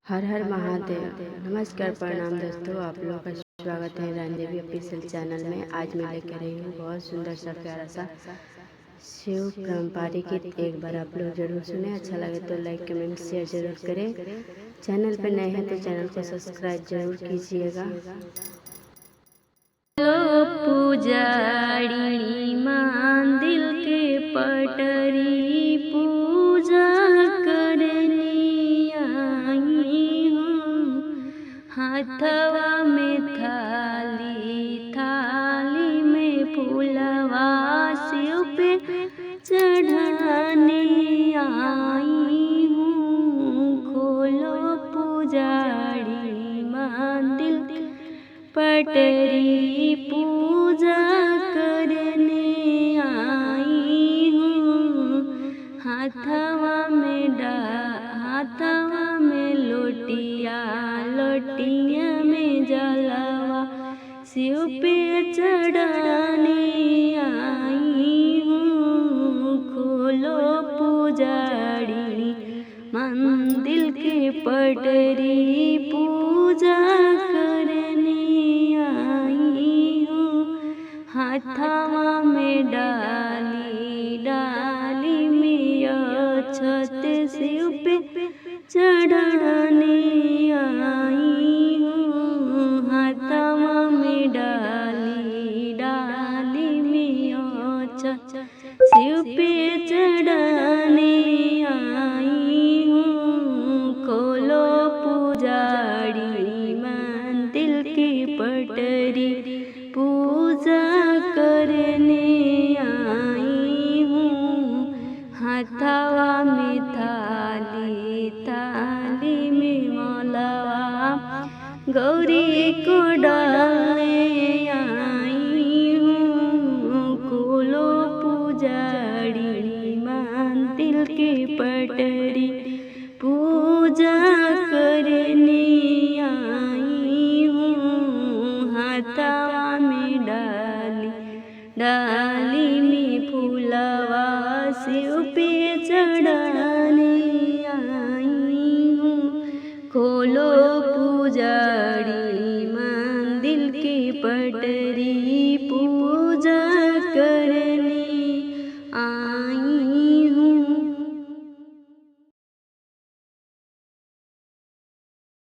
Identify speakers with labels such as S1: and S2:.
S1: हर हर महादेव। नमस्कार, प्रणाम दोस्तों, आप लोगों का स्वागत है रानी देवी ऑफिशियल चैनल में। आज मैं लेकर आई हूँ बहुत सुंदर सा प्यारा सा शिव पारंपरिक गीत। एक बार आप लोग जरूर सुने, अच्छा लगे तो लाइक कमेंट शेयर जरूर करें। चैनल पर नए हैं तो चैनल को सब्सक्राइब जरूर कीजिएगा। पुजारी मंदिर के पटरी पूजा करनी आई हूँ। हाथवा में थाली, थाली में फूलवा शिव पे चढ़ाने आई हूँ। खोलो पुजारी मंदिर पटरी पूजा करने आई हूँ। हाथवा में लोटिया, लोटिया में जलवा शिव पे चढ़ाने आई हूँ। खोलो पुजारी मंदिर के पटरी पूजा करने आई हूँ। हाथवा में डाली, डाली में अक्षत शिव पे चढ़ाने आई हूँ। हाथवा में डाली, डाली में अक्षत शिव पे चढ़ाने आई हूँ। खोलो पुजारी मंदिर की पटरी पूजा करने आई हूँ। हाथवा में थाली, थाली में मालवा गौरी को डालने आई हूँ। खोलो पुजारी मंदिर की पटरी पूजा करने आई हूँ। हाथवा में डाली, डाली में फूलवा शिव पे चढ़ाने आई हूँ। खोलो पुजारी मंदिर की पटरी